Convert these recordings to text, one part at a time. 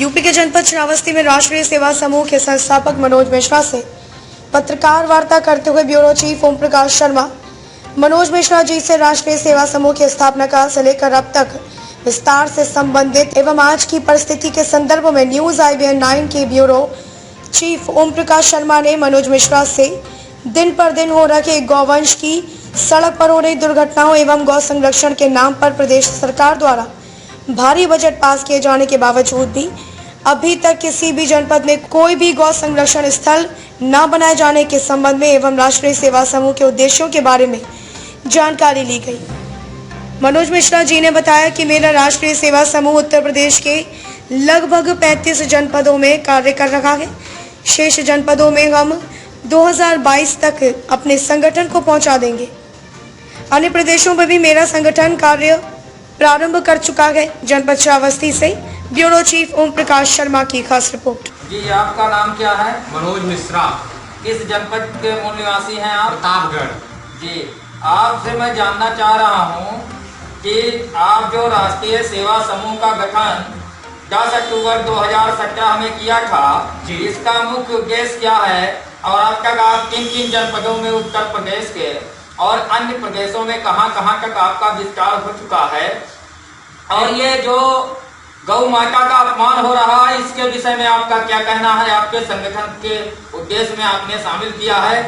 UP के जनपद श्रावस्ती में राष्ट्रीय सेवा समूह के संस्थापक मनोज मिश्रा से पत्रकार वार्ता करते हुए ब्यूरो चीफ ओम प्रकाश शर्मा मनोज मिश्रा जी से राष्ट्रीय सेवा समूह की स्थापना काल से लेकर अब तक विस्तार से संबंधित एवं आज की परिस्थिति के संदर्भ में न्यूज IBN 9 के ब्यूरो चीफ ओम प्रकाश शर्मा ने मनोज मिश्रा से दिन पर दिन हो रहे गौवंश की सड़क पर हो रही दुर्घटनाओं एवं गौ संरक्षण के नाम पर प्रदेश सरकार द्वारा भारी बजट पास किए जाने के बावजूद भी अभी तक किसी भी जनपद में कोई भी गौ संरक्षण स्थल न बनाए जाने के संबंध में एवं राष्ट्रीय सेवा समूह के उद्देश्यों के बारे में जानकारी ली गई। मनोज मिश्रा जी ने बताया कि मेरा राष्ट्रीय सेवा समूह उत्तर प्रदेश के लगभग 35 जनपदों में कार्य कर रहा है। शेष जनपदों में हम 2022 तक अपने संगठन को पहुंचा देंगे। अन्य प्रदेशों में भी मेरा संगठन कार्य प्रारंभ कर चुका है। जनपद श्रावस्ती से ब्यूरो चीफ ओम प्रकाश शर्मा की खास रिपोर्ट। जी, आपका नाम क्या है? मनोज मिश्रा। किस जनपद के मूल निवासी हैं आप? प्रतापगढ़। जी, आपसे मैं जानना चाह रहा हूं कि आप जो राष्ट्रीय सेवा समूह का गठन 10 अक्टूबर 2017 में किया था, इसका मुख्य उद्देश्य क्या है और अब तक आप किन किन जनपदों में उत्तर प्रदेश के और अन्य प्रदेशों में कहां तक आपका विस्तार हो चुका है, और ये जो गौ माता का अपमान हो रहा है इसके विषय में आपका क्या कहना है? आपके संगठन के उद्देश्य में आपने शामिल किया है,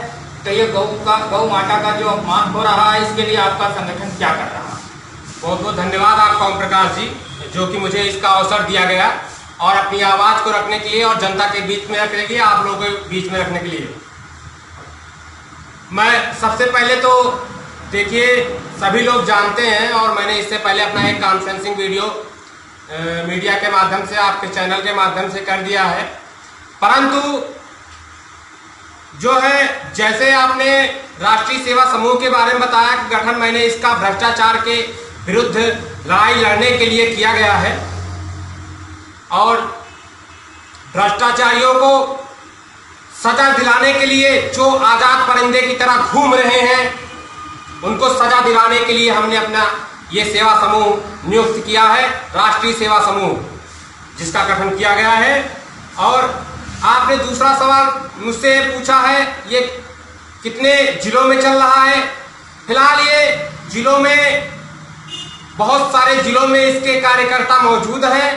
तो ये गौ माता का जो अपमान हो रहा है इसके लिए आपका संगठन क्या कर रहा है? बहुत बहुत धन्यवाद आपका ओम प्रकाश जी, जो कि मुझे इसका अवसर दिया गया और अपनी आवाज को रखने के लिए और जनता के बीच में रखने के लिए, आप लोगों के बीच में रखने के लिए। मैं सबसे पहले तो देखिए, सभी लोग जानते हैं और मैंने इससे पहले अपना एक कॉन्फ्रेंसिंग वीडियो मीडिया के माध्यम से, आपके चैनल के माध्यम से कर दिया है, परंतु जो है जैसे आपने राष्ट्रीय सेवा समूह के बारे में बताया कि गठन मैंने इसका भ्रष्टाचार के विरुद्ध लड़ाई लड़ने के लिए किया गया है और भ्रष्टाचारियों को सजा दिलाने के लिए जो आजाद परिंदे की तरह घूम रहे हैं उनको सजा दिलाने के लिए हमने अपना ये सेवा समूह नियुक्त किया है, राष्ट्रीय सेवा समूह, जिसका गठन किया गया है। और आपने दूसरा सवाल मुझसे पूछा है ये कितने जिलों में चल रहा है। फिलहाल ये जिलों में, बहुत सारे जिलों में इसके कार्यकर्ता मौजूद हैं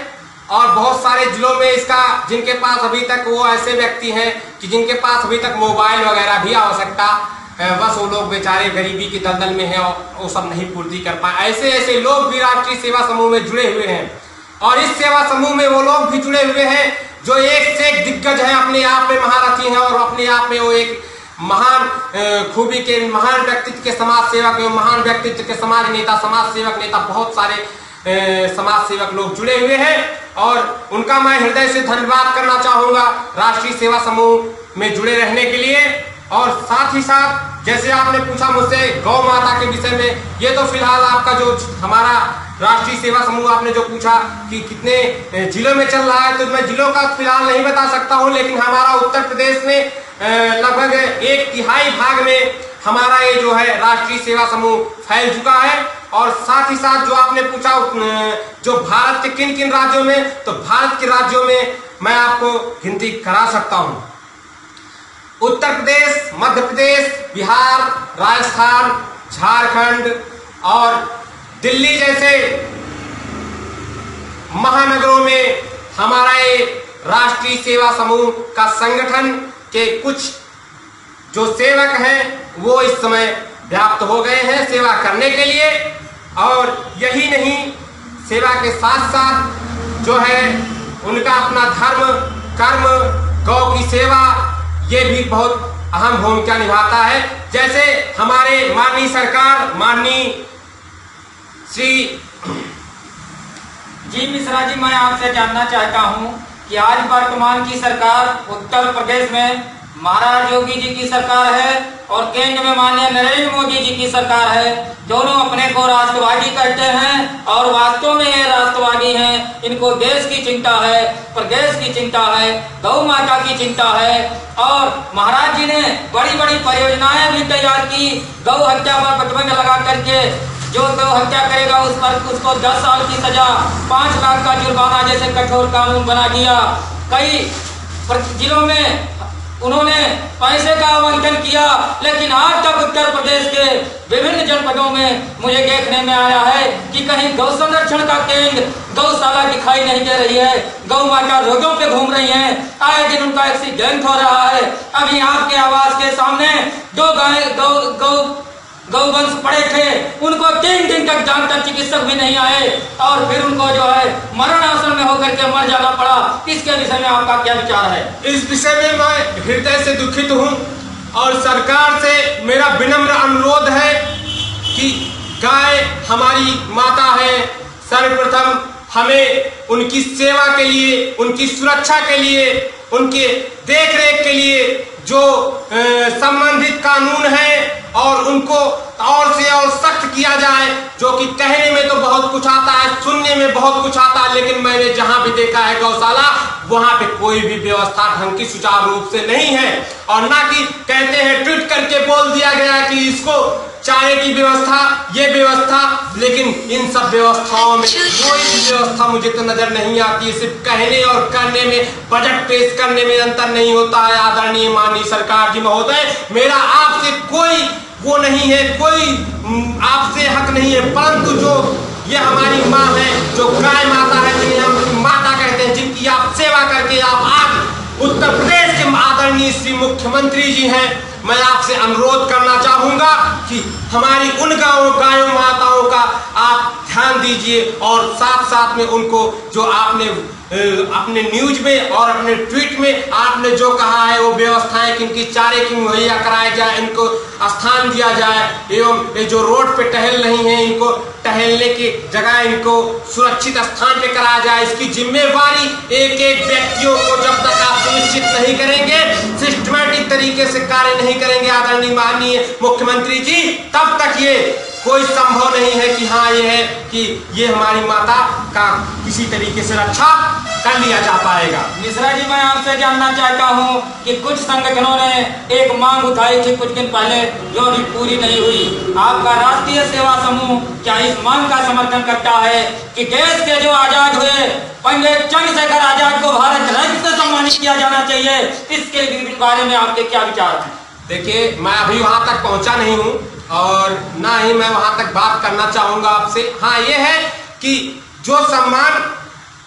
और बहुत सारे जिलों में इसका, जिनके पास अभी तक वो ऐसे व्यक्ति हैं कि जिनके पास अभी तक मोबाइल वगैरह भी आवश्यकता, बस वो लोग बेचारे गरीबी की दलदल में हैं और वो सब नहीं पूर्ति कर पाए, ऐसे ऐसे लोग भी राष्ट्रीय सेवा समूह में जुड़े हुए हैं। और इस सेवा समूह में वो लोग भी जुड़े हुए हैं जो एक से एक दिग्गज हैं, अपने आप में महारथी हैं और अपने आप में वो एक महान खूबी के, महान व्यक्तित्व के समाज सेवक, महान व्यक्तित्व के समाज नेता, समाज सेवक नेता, बहुत सारे समाज सेवक लोग जुड़े हुए हैं और उनका मैं हृदय से धन्यवाद करना चाहूंगा राष्ट्रीय सेवा समूह में जुड़े रहने के लिए। और साथ ही साथ जैसे आपने पूछा मुझसे गौ माता के विषय में, ये तो फिलहाल आपका जो हमारा राष्ट्रीय सेवा समूह आपने जो पूछा कि कितने जिलों में चल रहा है, तो मैं जिलों का फिलहाल नहीं बता सकता हूं, लेकिन हमारा उत्तर प्रदेश में लगभग 1/3 भाग में हमारा ये जो है राष्ट्रीय सेवा समूह फैल चुका है। और साथ ही साथ जो आपने पूछा जो भारत के किन किन राज्यों में, तो भारत के राज्यों में मैं आपको गिनती करा सकता हूं। उत्तर प्रदेश, मध्य प्रदेश, बिहार, राजस्थान, झारखंड और दिल्ली जैसे महानगरों में हमारा ये राष्ट्रीय सेवा समूह का संगठन के कुछ जो सेवक हैं वो इस समय व्याप्त हो गए हैं सेवा करने के लिए। और यही नहीं, सेवा के साथ साथ जो है उनका अपना धर्म, कर्म, गौ की सेवा, ये भी बहुत अहम भूमिका निभाता है। जैसे हमारे माननीय सरकार, माननीय श्री जी मिश्रा जी, मैं आपसे जानना चाहता हूं कि आज वर्तमान की सरकार उत्तर प्रदेश में महाराज योगी जी की सरकार है और केंद्र में माननीय नरेंद्र मोदी जी की सरकार है। दोनों अपने को राष्ट्रवादी कहते हैं और वास्तव में ये राष्ट्रवादी हैं। इनको देश की चिंता है, प्रदेश की चिंता है, गौ माता की चिंता है। और महाराज जी ने बड़ी बड़ी परियोजनाएं भी तैयार की, गौ हत्या पर प्रतिबंध लगा करके जो गौ हत्या करेगा उस पर उसको 10 साल की सजा, 5 लाख का जुर्माना जैसे कठोर कानून बना दिया। कई जिलों में उन्होंने पैसे का आवंटन किया, लेकिन आज तक उत्तर प्रदेश के विभिन्न जनपदों में मुझे देखने में आया है कि कहीं गौ संरक्षण का केंद्र, गौशाला दिखाई नहीं दे रही है। गौ माता रोडों पे घूम रही हैं, आए दिन उनका एक्सीडेंट हो रहा है। अभी आपके आवास के सामने 2 गाय गौवंश पड़े थे, उनको 3 दिन तक डॉक्टर चिकित्सक भी नहीं आए और फिर उनको जो है मरणासन में होकर के मर जाना पड़ा। इसके विषय में आपका क्या विचार है? इस विषय में मैं हृदय से दुखित हूँ और सरकार से मेरा विनम्र अनुरोध है कि गाय हमारी माता है। सर्वप्रथम हमें उनकी सेवा के लिए, उनकी सुरक्षा के लिए, उनके देखरेख के लिए जो संबंधित कानून है और उनको और से और सख्त किया जाए। जो कि कहने में तो बहुत कुछ आता है, सुनने में बहुत कुछ आता है, लेकिन मैंने जहां भी देखा है गौशाला, वहां पे कोई भी व्यवस्था ढंग की सुचारू रूप से नहीं है। और ना कि कहते हैं ट्वीट करके बोल दिया गया कि इसको चाय की व्यवस्था, ये व्यवस्था, लेकिन इन सब व्यवस्थाओं में कोई भी व्यवस्था मुझे तो नजर नहीं आती है। सिर्फ कहने और करने में, बजट पेश करने में अंतर नहीं होता है। आदरणीय माननीय सरकार जी महोदय, मेरा आपसे कोई वो नहीं है, कोई आपसे हक नहीं है, परंतु जो ये हमारी माँ है, जो गाय माता है, जिन्हें हम माता कहते हैं, जिनकी आप सेवा करके आप आज उत्तर प्रदेश के आदरणीय श्री मुख्यमंत्री जी हैं, मैं आपसे अनुरोध करना चाहूंगा कि हमारी उन गायों माताओं का आप ध्यान दीजिए और साथ साथ में उनको जो आपने अपने न्यूज में और अपने ट्वीट में आपने जो कहा है वो व्यवस्थाएं कि इनकी चारे की मुहैया कराया जाए, इनको स्थान दिया जाए, एवं ये जो रोड पे टहल रही हैं इनको टहलने की जगह इनको सुरक्षित स्थान पे कराया जाए। इसकी जिम्मेवारी एक एक व्यक्तियों को जब तक आप सुनिश्चित नहीं करेंगे, सिस्टमैटिक तरीके से कार्य नहीं करेंगे आदरणीय माननीय मुख्यमंत्री जी, तब तक ये कोई संभव नहीं है कि हाँ ये है कि ये हमारी माता का किसी तरीके से रक्षा कर लिया जा पाएगा। मिश्रा जी, मैं आपसे जानना चाहता हूँ कि कुछ संगठनों ने एक मांग उठाई थी कुछ दिन पहले, जो अभी पूरी नहीं हुई। आपका राष्ट्रीय सेवा समूह क्या इस मांग का समर्थन करता है कि देश के जो आजाद हुए पंडित चंद्रशेखर आजाद को भारत रत्न से सम्मानित किया जाना चाहिए? इसके बारे में आपके क्या विचार हैं? देखिए, मैं अभी वहां तक पहुंचा नहीं हूं और ना ही मैं वहां तक बात करना चाहूंगा आपसे। हाँ, ये है कि जो सम्मान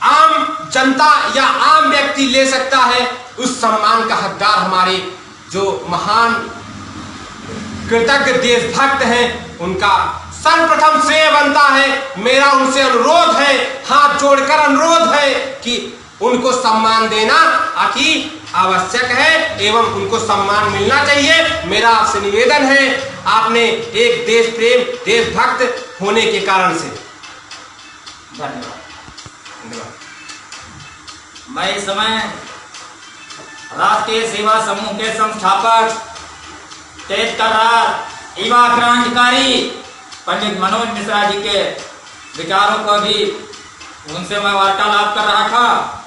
आम जनता या आम व्यक्ति ले सकता है, उस सम्मान का हकदार हमारे जो महान कृतज्ञ देशभक्त हैं, उनका सर्वप्रथम श्रेय बनता है। मेरा उनसे अनुरोध है, हाथ जोड़कर अनुरोध है कि उनको सम्मान देना अति आवश्यक है एवं उनको सम्मान मिलना चाहिए। मेरा आपसे निवेदन है, आपने एक देश प्रेम देशभक्त होने के कारण से। धन्यवाद। मैं इस समय राष्ट्रीय सेवा समूह के संस्थापक, तेज तर्रार, युवा क्रांतिकारी पंडित मनोज मिश्रा जी के विचारों को भी उनसे मैं वार्तालाप कर रहा था।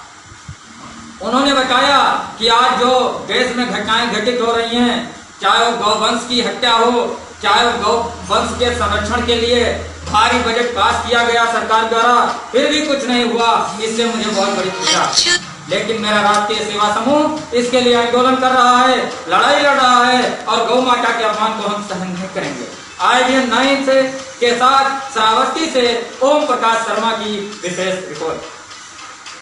उन्होंने बताया कि आज जो देश में घटनाएं घटित हो रही हैं, चाहे वो गौवंश की हत्या हो, चाहे वो गौवंश के संरक्षण के लिए भारी बजट पास किया गया सरकार द्वारा, फिर भी कुछ नहीं हुआ। इससे मुझे बहुत बड़ी खुशी। लेकिन मेरा राष्ट्रीय सेवा समूह इसके लिए आंदोलन कर रहा है, लड़ाई लड़ रहा है और गौ माता के अपमान को हम सहन नहीं करेंगे। IGN 9 के साथ श्रावस्ती से ओम प्रकाश शर्मा की विशेष रिपोर्ट।